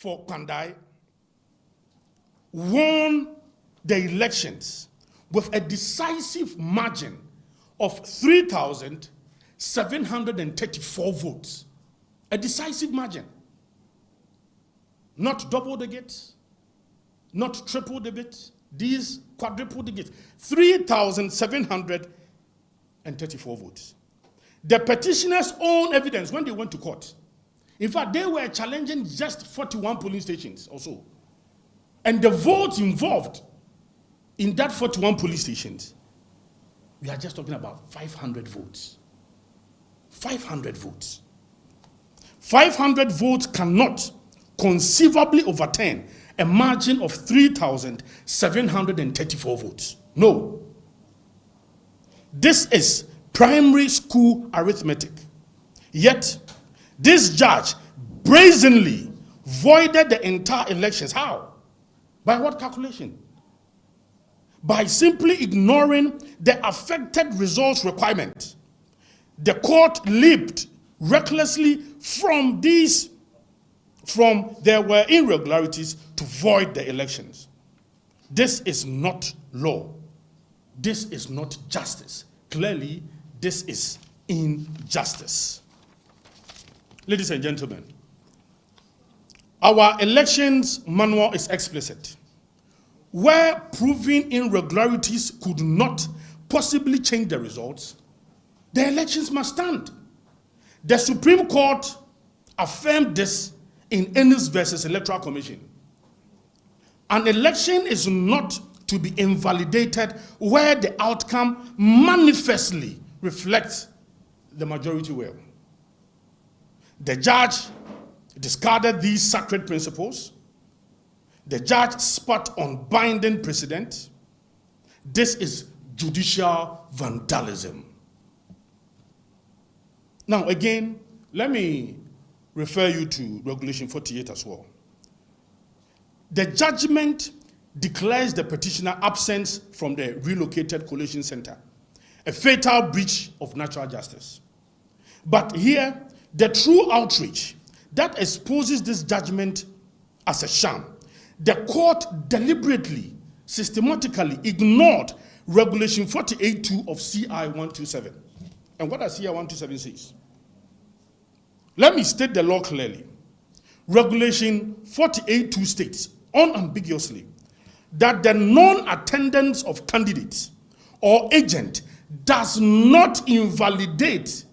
for Kpandai won the elections with a decisive margin of 3,734 votes. A decisive margin. Not double the gates, not triple the bit, these quadruple the gates. 3,734 votes. The petitioners' own evidence when they went to court. In fact, they were challenging just 41 polling stations or so. And the votes involved in that 41 police stations, we are just talking about 500 votes. 500 votes. 500 votes cannot conceivably overturn a margin of 3,734 votes. No. This is primary school arithmetic. Yet, this judge brazenly voided the entire elections. How? By what calculation? By simply ignoring the affected results requirement. The court leaped recklessly from there were irregularities to void the elections. This is not law. This is not justice. Clearly, this is injustice. Ladies and gentlemen, our elections manual is explicit. Where proving irregularities could not possibly change the results, the elections must stand. The Supreme Court affirmed this in Ennis versus Electoral Commission. An election is not to be invalidated where the outcome manifestly reflects the majority will. The judge discarded these sacred principles. The judge spat on binding precedent. This is judicial vandalism. Now again, let me refer you to Regulation 48 as well. The judgment declares the petitioner absent from the relocated collation center, a fatal breach of natural justice. But here, the true outrage that exposes this judgment as a sham, the court deliberately, systematically ignored Regulation 48.2 of CI 127. And what does CI 127 says? Let me state the law clearly. Regulation 48.2 states unambiguously that the non-attendance of candidates or agent does not invalidate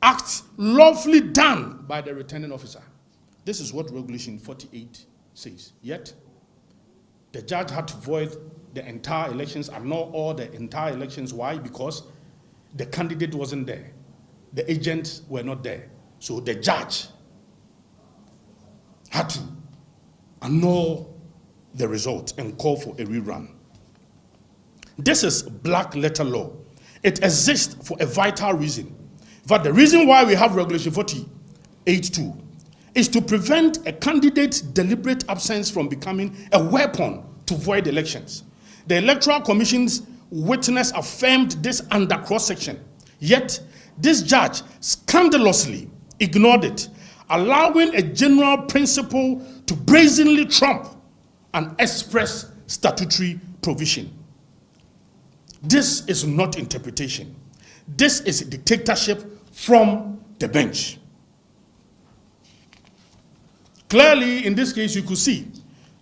acts lawfully done by the returning officer. This is what Regulation 48 says. Yet, the judge had to void the entire elections, annul all the entire elections. Why? Because the candidate wasn't there. The agents were not there. So the judge had to annul the result and call for a rerun. This is black letter law. It exists for a vital reason. But the reason why we have Regulation 48.2 is to prevent a candidate's deliberate absence from becoming a weapon to void elections. The Electoral Commission's witness affirmed this under cross-section. Yet, this judge scandalously ignored it, allowing a general principle to brazenly trump an express statutory provision. This is not interpretation. This is dictatorship from the bench. Clearly, in this case, you could see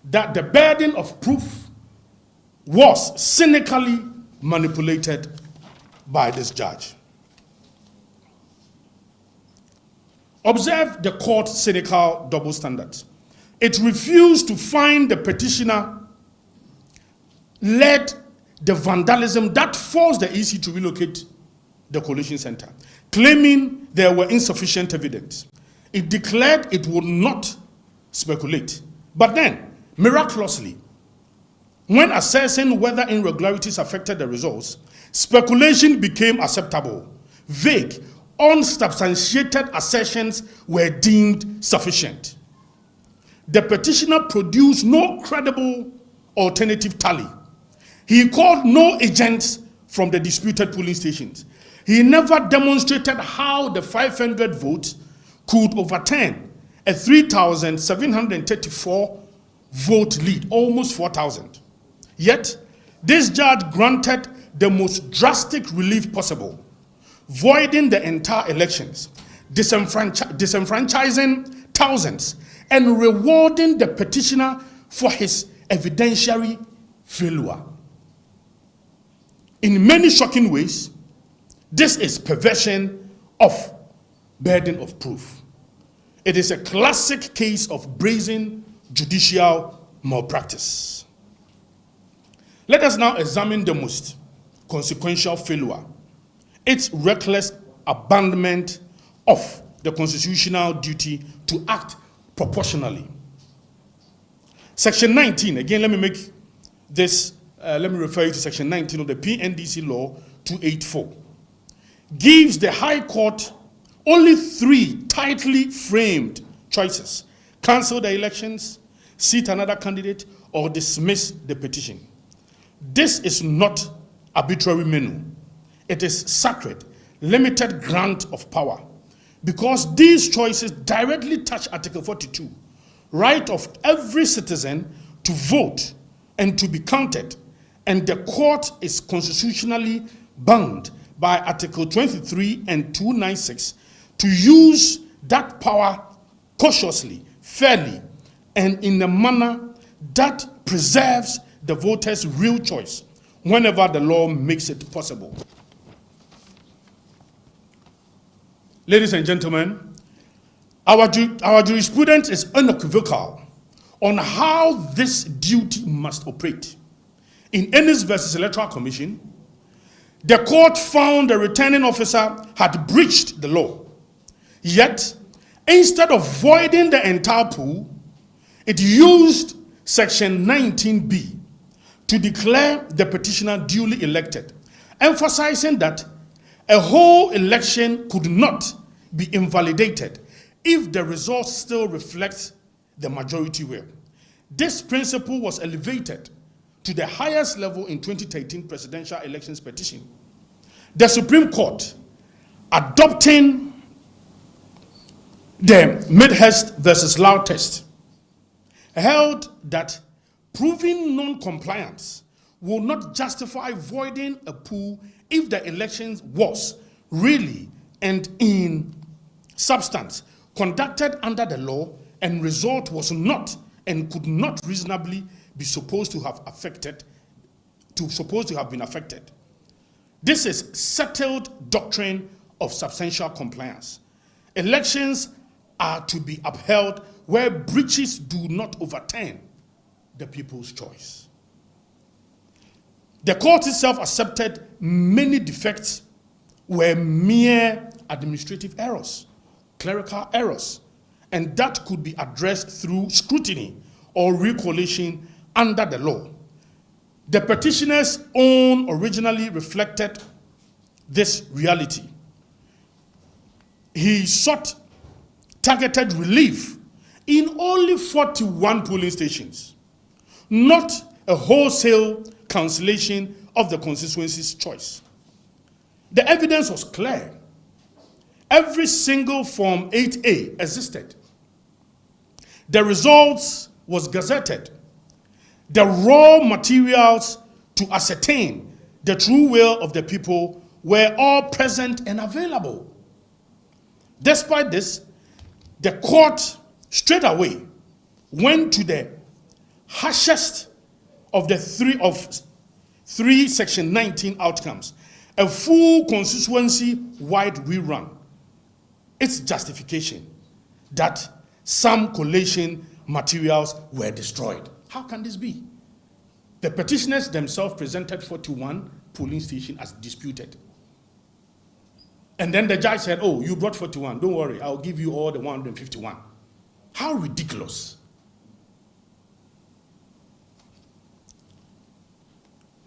that the burden of proof was cynically manipulated by this judge. Observe the court's cynical double standards. It refused to find the petitioner led the vandalism that forced the EC to relocate the collation center, claiming there were insufficient evidence. It declared it would not speculate. But then, miraculously, when assessing whether irregularities affected the results, speculation became acceptable. Vague, unsubstantiated assertions were deemed sufficient. The petitioner produced no credible alternative tally. He called no agents from the disputed polling stations. He never demonstrated how the 500 votes could overturn a 3,734 vote lead, almost 4,000. Yet, this judge granted the most drastic relief possible, voiding the entire elections, disenfranchising thousands, and rewarding the petitioner for his evidentiary failure. In many shocking ways, this is perversion of burden of proof. It is a classic case of brazen judicial malpractice. Let us now examine the most consequential failure, its reckless abandonment of the constitutional duty to act proportionally. Section 19, again, let me make this, let me refer you to Section 19 of the PNDC Law 284, gives the High Court only 3 tightly framed choices: cancel the elections, seat another candidate, or dismiss the petition. This is not arbitrary menu. It is sacred, limited grant of power, because these choices directly touch Article 42, right of every citizen to vote and to be counted, and the court is constitutionally bound by Article 23 and 296 to use that power cautiously, fairly, and in a manner that preserves the voter's real choice whenever the law makes it possible. Ladies and gentlemen, our jurisprudence is unequivocal on how this duty must operate. In Ennis versus Electoral Commission, the court found the returning officer had breached the law. Yet, instead of voiding the entire pool, it used Section 19B to declare the petitioner duly elected, emphasizing that a whole election could not be invalidated if the result still reflects the majority will. This principle was elevated to the highest level in 2013 presidential elections petition. The Supreme Court, adopting the Midhurst versus Lau test, held that proving non-compliance will not justify voiding a pool if the election was really and in substance conducted under the law and result was not and could not reasonably be supposed to have been affected. This is settled doctrine of substantial compliance. Elections are to be upheld where breaches do not overturn the people's choice. The court itself accepted many defects were mere administrative errors, clerical errors, and that could be addressed through scrutiny or recollation under the law. The petitioner's own originally reflected this reality. He sought targeted relief in only 41 polling stations, not a wholesale cancellation of the constituency's choice. The evidence was clear. Every single Form 8A existed. The results was gazetted. The raw materials to ascertain the true will of the people were all present and available. Despite this, the court straight away went to the harshest of the three Section 19 outcomes, a full constituency-wide rerun. Its justification that some collation materials were destroyed. How can this be? The petitioners themselves presented 41 polling stations as disputed. And then the judge said, oh, you brought 41, don't worry, I'll give you all the 151. How ridiculous.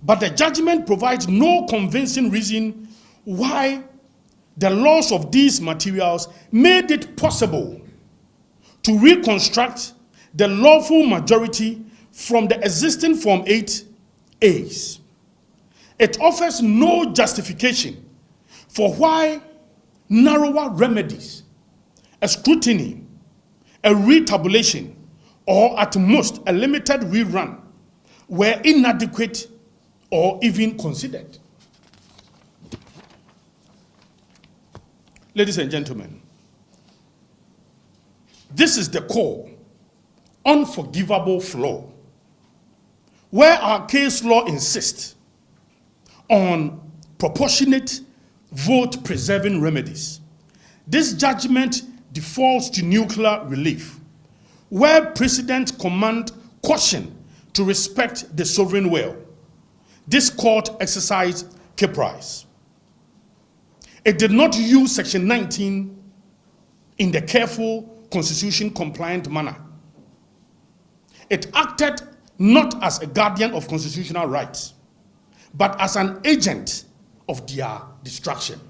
But the judgment provides no convincing reason why the loss of these materials made it possible to reconstruct the lawful majority from the existing Form 8As. It offers no justification for why narrower remedies, a scrutiny, a retabulation, or at most a limited rerun were inadequate or even considered. Ladies and gentlemen, this is the core, unforgivable flaw, where our case law insists on proportionate vote-preserving remedies. This judgment defaults to nuclear relief, where precedent command caution to respect the sovereign will. This court exercised caprice. It did not use Section 19 in the careful, constitution-compliant manner. It acted not as a guardian of constitutional rights, but as an agent of their destruction.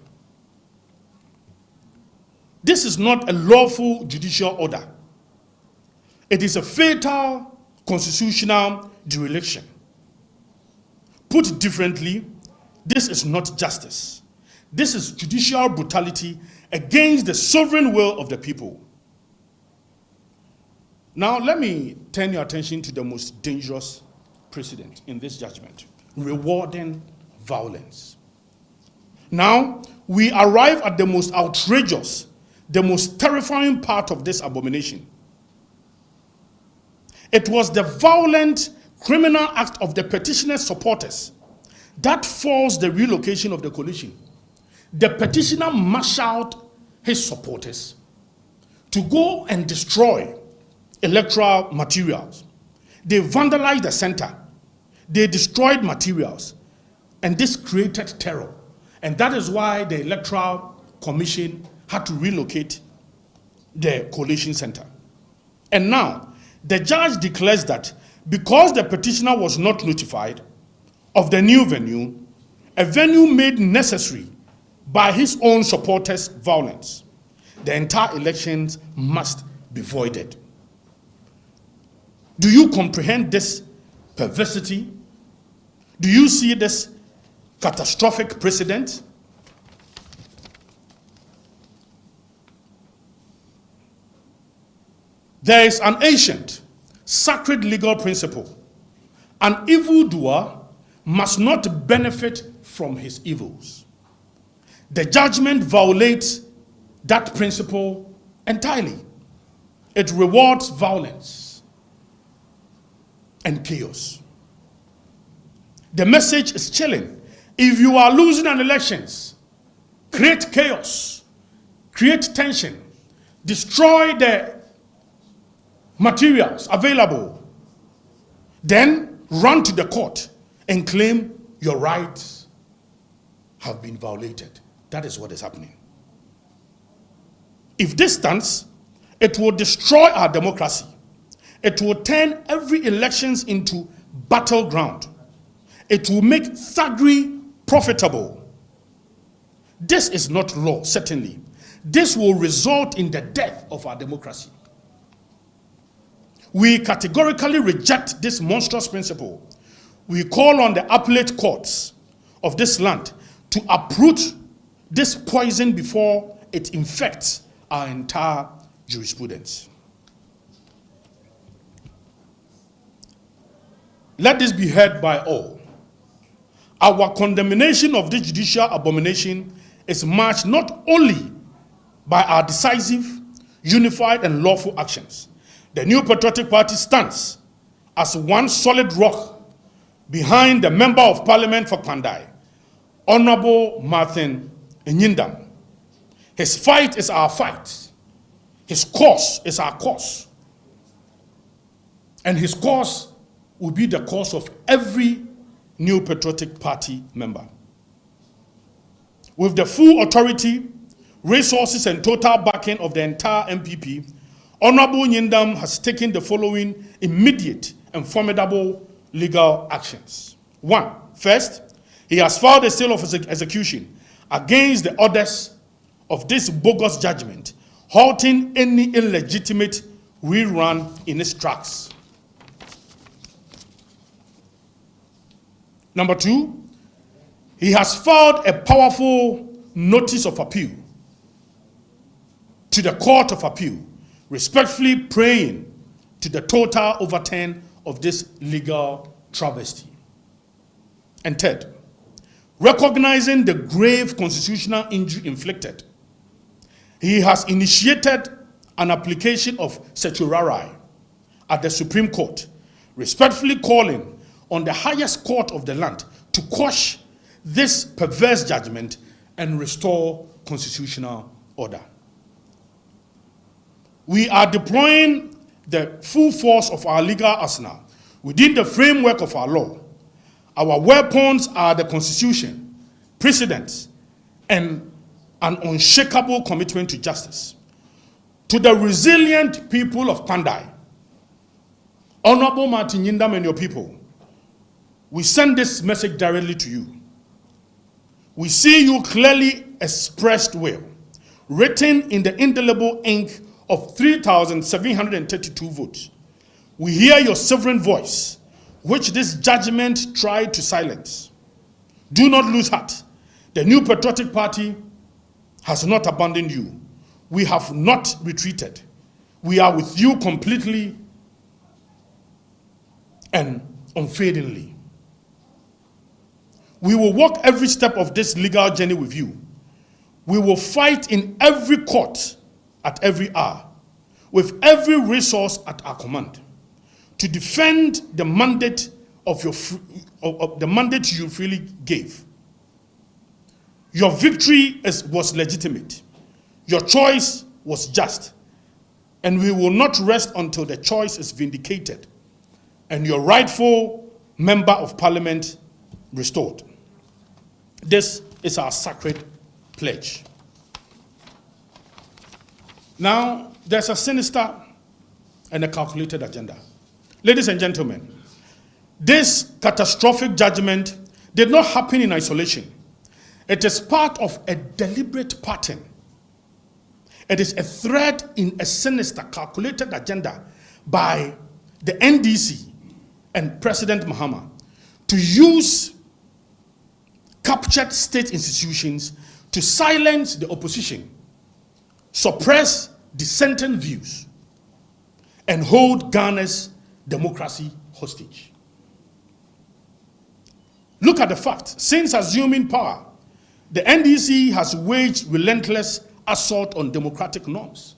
This is not a lawful judicial order. It is a fatal constitutional dereliction. Put differently, this is not justice. This is judicial brutality against the sovereign will of the people. Now, let me turn your attention to the most dangerous precedent in this judgment: rewarding violence. Now, we arrive at the most outrageous, the most terrifying part of this abomination. It was the violent criminal act of the petitioner's supporters that forced the relocation of the coalition. The petitioner marshaled his supporters to go and destroy electoral materials. They vandalized the center. They destroyed materials. And this created terror. And that is why the Electoral Commission had to relocate the coalition center. And now, the judge declares that because the petitioner was not notified of the new venue, a venue made necessary by his own supporters' violence, the entire elections must be voided. Do you comprehend this perversity? Do you see this catastrophic precedent? There is an ancient, sacred legal principle: an evildoer must not benefit from his evils. The judgment violates that principle entirely. It rewards violence and chaos. The message is chilling. If you are losing an elections, create chaos, create tension, destroy the materials available, then run to the court and claim your rights have been violated. That is what is happening. If this stands, it will destroy our democracy. It will turn every elections into battleground. It will make thuggery profitable. This is not law, certainly. This will result in the death of our democracy. We categorically reject this monstrous principle. We call on the appellate courts of this land to uproot this poison before it infects our entire jurisprudence. Let this be heard by all. Our condemnation of this judicial abomination is marked not only by our decisive, unified, and lawful actions. The new Patriotic Party stands as one solid rock behind the Member of Parliament for Kpandai, Honorable Martin Nyindam. His fight is our fight. His cause is our cause. And his cause will be the cause of every new Patriotic Party member. With the full authority, resources, and total backing of the entire NPP, Honorable Nyindam has taken the following immediate and formidable legal actions. 1. First, he has filed a stay of execution against the orders of this bogus judgment, halting any illegitimate rerun in its tracks. Number 2, he has filed a powerful notice of appeal to the Court of Appeal, respectfully praying to the total overturn of this legal travesty. And third, recognizing the grave constitutional injury inflicted, he has initiated an application of certiorari at the Supreme Court, respectfully calling on the highest court of the land to quash this perverse judgment and restore constitutional order. We are deploying the full force of our legal arsenal within the framework of our law. Our weapons are the Constitution, precedents, and an unshakable commitment to justice. To the resilient people of Kpandai, Honorable Martin Yindam and your people, we send this message directly to you. We see you clearly expressed will, written in the indelible ink of 3,732 votes. We hear your sovereign voice, which this judgment tried to silence. Do not lose heart. The new Patriotic Party has not abandoned you. We have not retreated. We are with you completely and unfadingly. We will walk every step of this legal journey with you. We will fight in every court at every hour, with every resource at our command, to defend the mandate of the mandate you freely gave. Your victory was legitimate. Your choice was just. And we will not rest until the choice is vindicated and your rightful member of parliament restored. This is our sacred pledge. Now, there's a sinister and a calculated agenda. Ladies and gentlemen, this catastrophic judgment did not happen in isolation. It is part of a deliberate pattern. It is a thread in a sinister, calculated agenda by the NDC and President Mahama to use captured state institutions to silence the opposition, suppress dissenting views, and hold Ghana's democracy hostage. Look at the fact. Since assuming power, the NDC has waged relentless assault on democratic norms.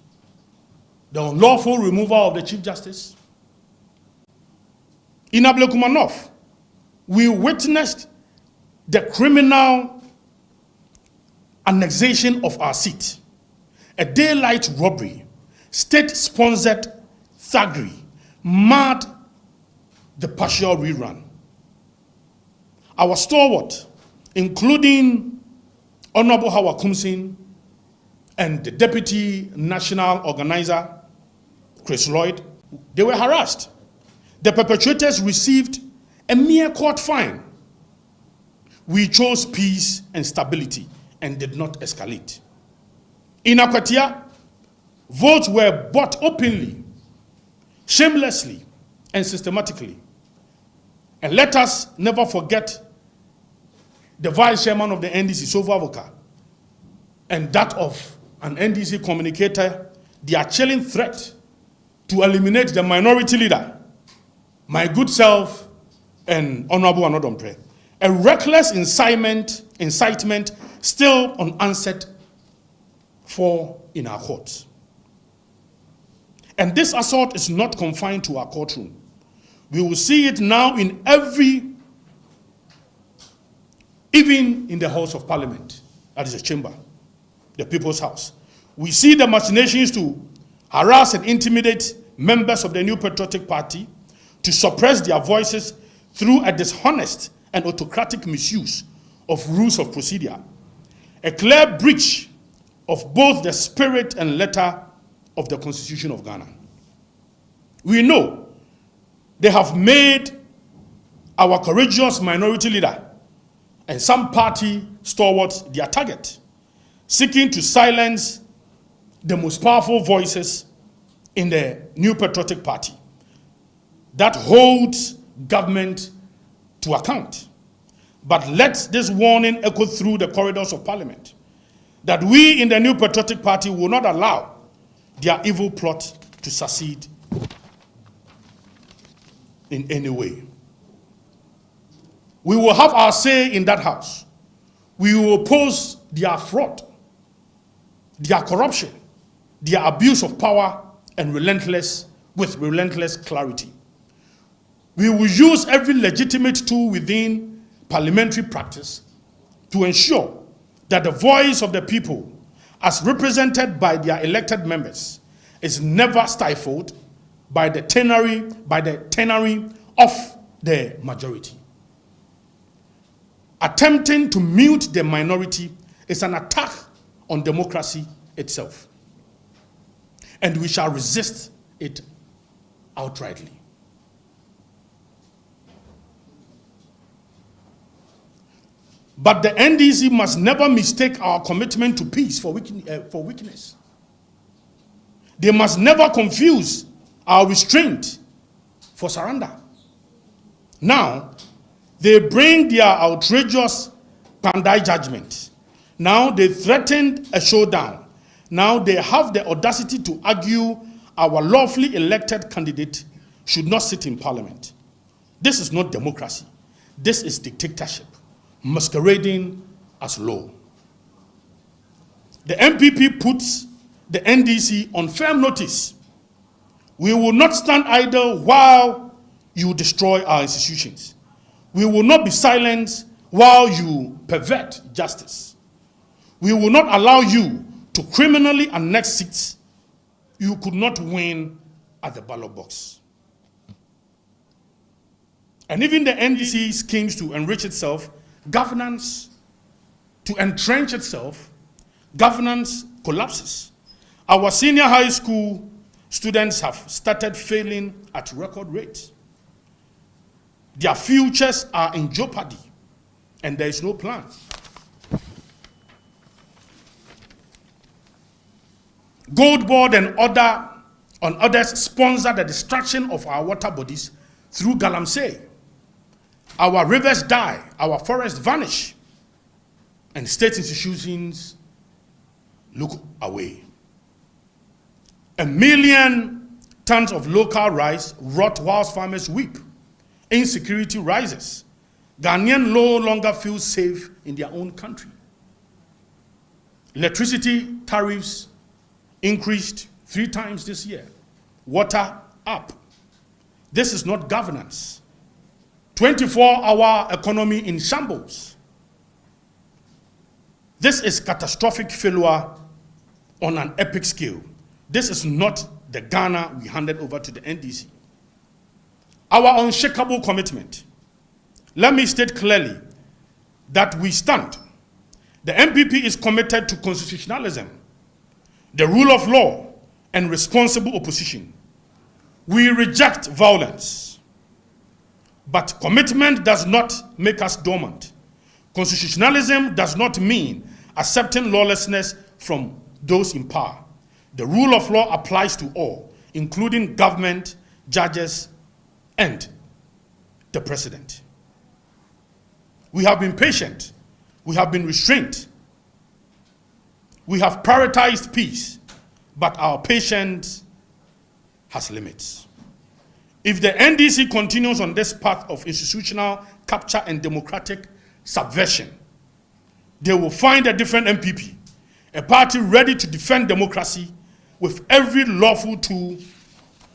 The unlawful removal of the Chief Justice. In Ablekumanov, we witnessed the criminal annexation of our seat, a daylight robbery, state-sponsored thuggery, marred the partial rerun. Our stalwart, including Honorable Howard Kumsin and the Deputy National Organizer, Chris Lloyd, they were harassed. The perpetrators received a mere court fine. We chose peace and stability and did not escalate. In Akwatia, votes were bought openly, shamelessly, and systematically. And let us never forget the vice chairman of the NDC, Sofo Avoka, and that of an NDC communicator, their chilling threat to eliminate the minority leader, my good self, and Honorable Anodompre. A reckless incitement still unanswered for in our courts. And this assault is not confined to our courtroom. We will see it now in even in the House of Parliament, that is a chamber, the People's House. We see the machinations to harass and intimidate members of the new Patriotic Party, to suppress their voices through a dishonest and autocratic misuse of rules of procedure, a clear breach of both the spirit and letter of the Constitution of Ghana. We know they have made our courageous minority leader and some party stalwarts their target, seeking to silence the most powerful voices in the new Patriotic Party that holds government to account. But let this warning echo through the corridors of Parliament, that we in the new Patriotic Party will not allow their evil plot to succeed in any way. We will have our say in that house. We will oppose their fraud, their corruption, their abuse of power, and with relentless clarity. We will use every legitimate tool within parliamentary practice to ensure that the voice of the people, as represented by their elected members, is never stifled by the tenery of the majority. Attempting to mute the minority is an attack on democracy itself, and we shall resist it outrightly. But the NDC must never mistake our commitment to peace for weakness. They must never confuse our restraint for surrender. Now, they bring their outrageous Kpandai judgment. Now they threatened a showdown. Now they have the audacity to argue our lawfully elected candidate should not sit in parliament. This is not democracy. This is dictatorship, masquerading as law. The NPP puts the NDC on firm notice. We will not stand idle while you destroy our institutions. We will not be silent while you pervert justice. We will not allow you to criminally annex seats you could not win at the ballot box. And even the NDC schemes to enrich itself, governance, to entrench itself, governance collapses. Our senior high school students have started failing at record rates. Their futures are in jeopardy, and there is no plan. Gold Board and others sponsor the destruction of our water bodies through galamsey. Our rivers die, our forests vanish, and state institutions look away. 1 million tons of local rice rot whilst farmers weep. Insecurity rises. Ghanaians no longer feel safe in their own country. Electricity tariffs increased 3 times this year. Water up. This is not governance. 24-hour economy in shambles. This is catastrophic failure on an epic scale. This is not the Ghana we handed over to the NDC. Our unshakable commitment. Let me state clearly that we stand. The NPP is committed to constitutionalism, the rule of law, and responsible opposition. We reject violence, but commitment does not make us dormant. Constitutionalism does not mean accepting lawlessness from those in power. The rule of law applies to all, including government, judges, and the president. We have been patient. We have been restrained. We have prioritized peace, but our patience has limits. If the NDC continues on this path of institutional capture and democratic subversion, they will find a different NPP, a party ready to defend democracy with every lawful tool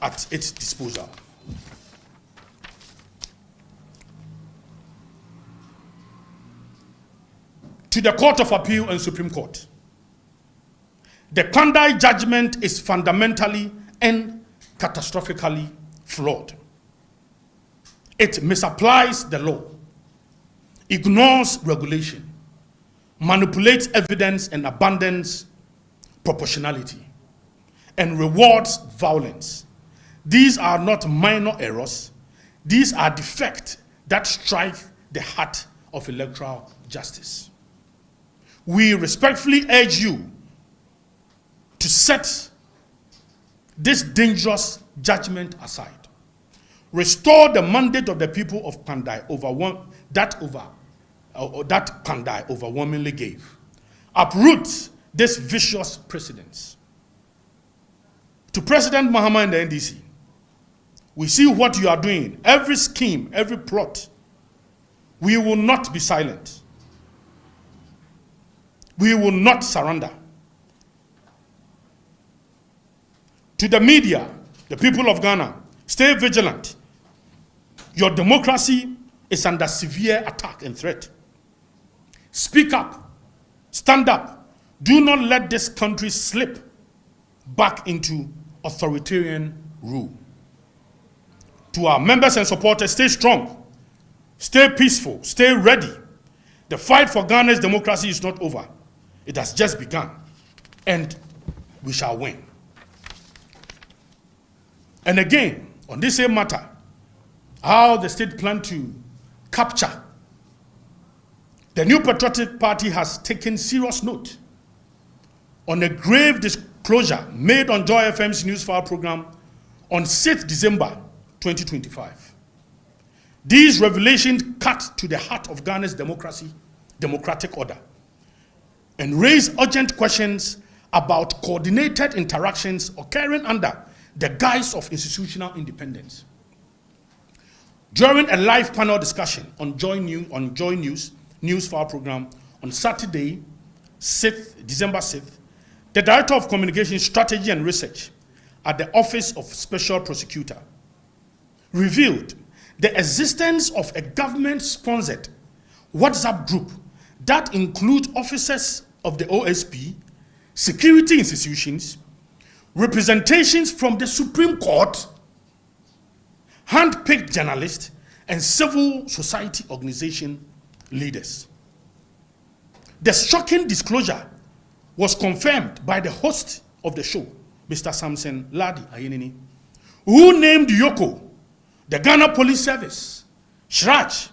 at its disposal. To the Court of Appeal and Supreme Court, the Kpandai judgment is fundamentally and catastrophically flawed. It misapplies the law, ignores regulation, manipulates evidence and abandons proportionality, and rewards violence. These are not minor errors. These are defects that strike the heart of electoral justice. We respectfully urge you to set this dangerous judgment aside. Restore the mandate of the people of Kpandai that Kpandai overwhelmingly gave. Uproot this vicious precedence. to President Mahama and the NDC. We see what you are doing, every scheme, every plot. We will not be silent. We will not surrender. To the media, the people of Ghana, stay vigilant. Your democracy is under severe attack and threat. Speak up, stand up. Do not let this country slip back into authoritarian rule. To our members and supporters, stay strong, stay peaceful, stay ready. The fight for Ghana's democracy is not over. It has just begun, and we shall win. And again, on this same matter, how the state plan to capture, the new Patriotic Party has taken serious note on a grave disclosure made on Joy FM's Newsfile program on 6th December 2025. These revelations cut to the heart of Ghana's democratic order, and raise urgent questions about coordinated interactions occurring under the guise of institutional independence. During a live panel discussion on Joy News Newsfile program on Saturday, December 6th, the Director of Communication Strategy and Research at the Office of Special Prosecutor revealed the existence of a government-sponsored WhatsApp group that includes officers of the OSP, security institutions, representations from the Supreme Court, hand-picked journalists, and civil society organization leaders. The shocking disclosure was confirmed by the host of the show, Mr. Samson Ladi Ayenini, who named Yoko, the Ghana Police Service, Shraj,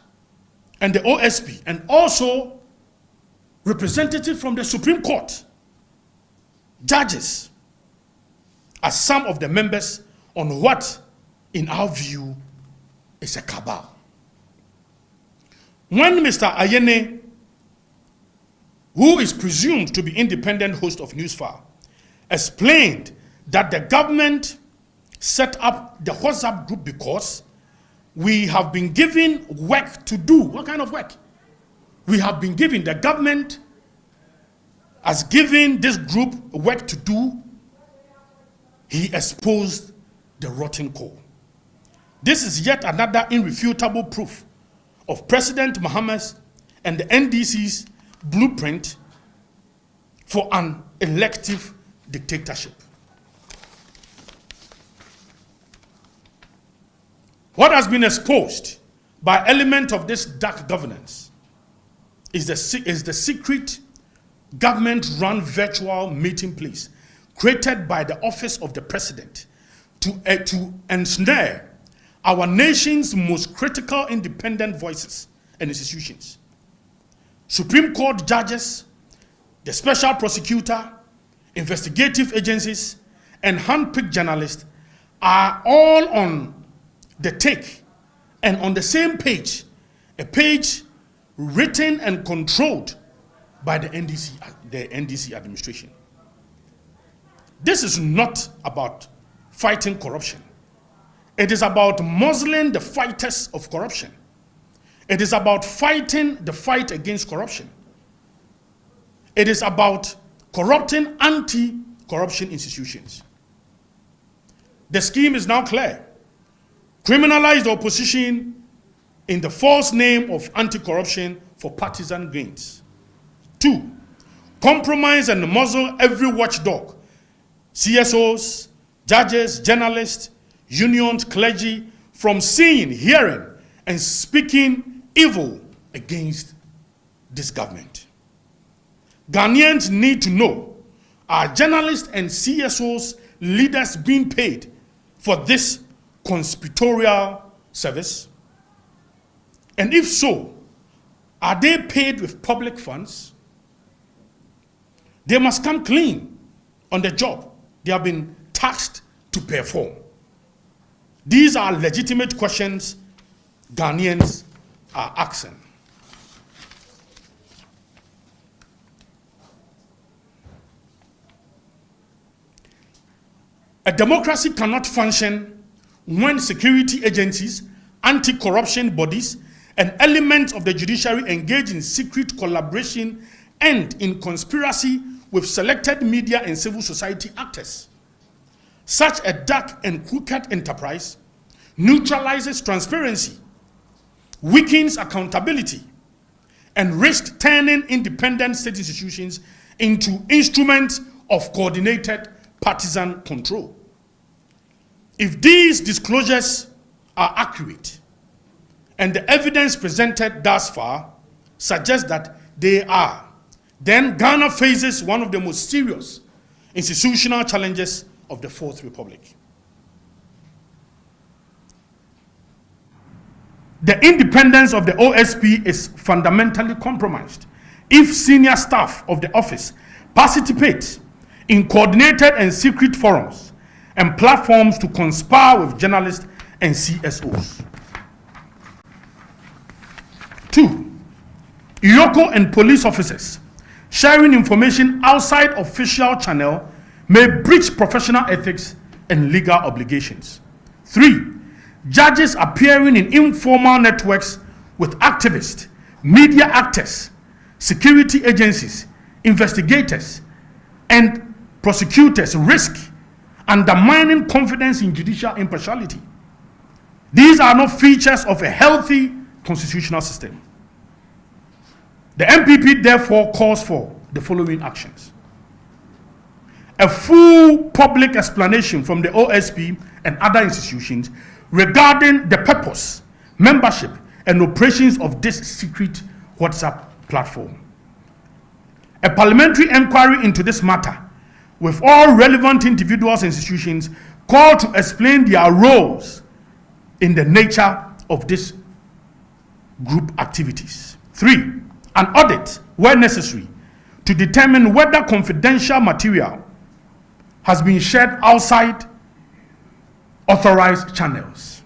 and the OSP, and also representatives from the Supreme Court, judges, as some of the members on what, in our view, is a cabal. When Mr. Ayene, who is presumed to be independent host of Newsfile, explained that the government set up the WhatsApp group because we have been given work to do. What kind of work? We have been given, the government has given this group work to do. He exposed the rotten coal. This is yet another irrefutable proof of President Mahama's and the NDC's blueprint for an elective dictatorship. What has been exposed by element of this dark governance is the secret government-run virtual meeting place created by the office of the president to ensnare our nation's most critical independent voices and institutions. Supreme Court judges, the special prosecutor, investigative agencies, and hand-picked journalists are all on the take and on the same page, a page written and controlled by the NDC administration. This is not about fighting corruption. It is about muzzling the fighters of corruption. It is about fighting the fight against corruption. It is about corrupting anti-corruption institutions. The scheme is now clear. Criminalize the opposition in the false name of anti-corruption for partisan gains. 2, compromise and muzzle every watchdog, CSOs, judges, journalists, unions, clergy, from seeing, hearing, and speaking evil against this government. Ghanaians need to know, are journalists and CSOs leaders being paid for this conspiratorial service? And if so, are they paid with public funds? They must come clean on the job they have been tasked to perform. These are legitimate questions Ghanaians are asking. A democracy cannot function when security agencies, anti-corruption bodies, and elements of the judiciary engage in secret collaboration and in conspiracy with selected media and civil society actors. Such a dark and crooked enterprise neutralizes transparency, weakens accountability, and risks turning independent state institutions into instruments of coordinated partisan control. If these disclosures are accurate, and the evidence presented thus far suggests that they are, then Ghana faces one of the most serious institutional challenges of the Fourth Republic. The independence of the OSP is fundamentally compromised if senior staff of the office participate in coordinated and secret forums and platforms to conspire with journalists and CSOs. 2. Yoko and police officers sharing information outside official channel may breach professional ethics and legal obligations. 3. Judges appearing in informal networks with activists, media actors, security agencies, investigators, and prosecutors risk undermining confidence in judicial impartiality. These are not features of a healthy constitutional system. The NPP therefore calls for the following actions: a full public explanation from the OSP and other institutions regarding the purpose, membership, and operations of this secret WhatsApp platform. A parliamentary inquiry into this matter with all relevant individuals and institutions called to explain their roles in the nature of this group activities. 3. An audit, where necessary, to determine whether confidential material has been shared outside authorized channels.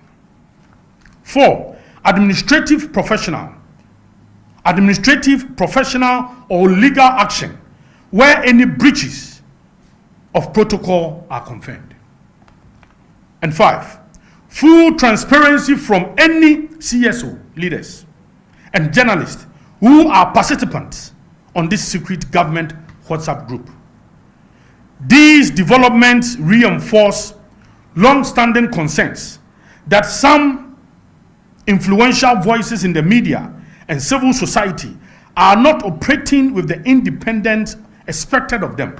4. Administrative, professional, or legal action where any breaches of protocol are confirmed. And 5. Full transparency from any CSO leaders and journalists who are participants on this secret government WhatsApp group. These developments reinforce long-standing concerns that some influential voices in the media and civil society are not operating with the independence expected of them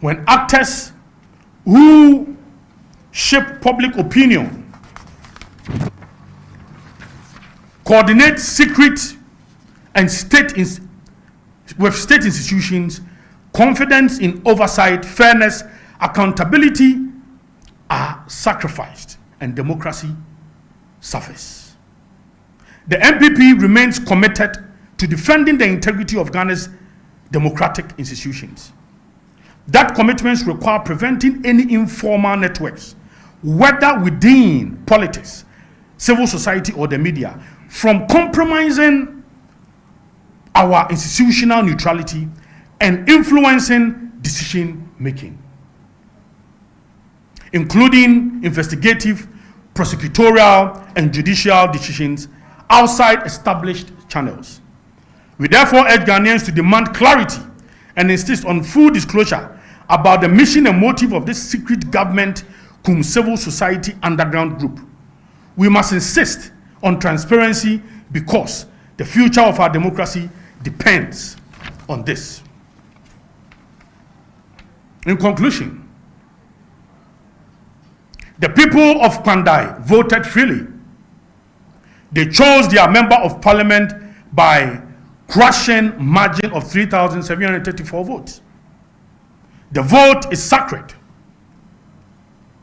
when actors who shape public opinion, coordinate secret and state institutions, confidence in oversight, fairness, accountability are sacrificed and democracy suffers. The NPP remains committed to defending the integrity of Ghana's democratic institutions. That commitments require preventing any informal networks, whether within politics, civil society, or the media, from compromising our institutional neutrality and influencing decision making, including investigative, prosecutorial, and judicial decisions outside established channels. We therefore urge Ghanaians to demand clarity and insist on full disclosure about the mission and motive of this secret government cum civil society underground group. We must insist on transparency because the future of our democracy depends on this. In conclusion, the people of Kpandai voted freely. They chose their member of parliament by crushing margin of 3,734 votes. The vote is sacred.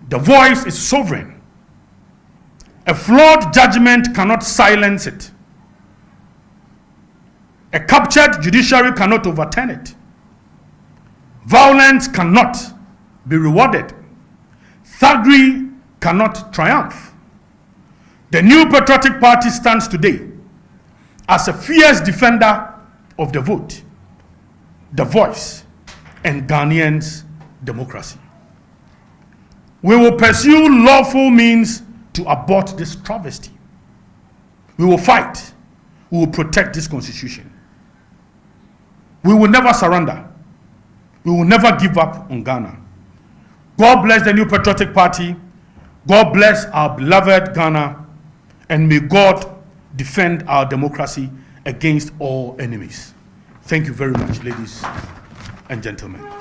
The voice is sovereign. A flawed judgment cannot silence it. A captured judiciary cannot overturn it. Violence cannot be rewarded. Thuggery cannot triumph. The new Patriotic Party stands today as a fierce defender of the vote, the voice, and Ghanaians' democracy. We will pursue lawful means to abort this travesty. We will fight. We will protect this constitution. We will never surrender. We will never give up on Ghana. God bless the new Patriotic Party. God bless our beloved Ghana. And may God defend our democracy against all enemies. Thank you very much, ladies and gentlemen.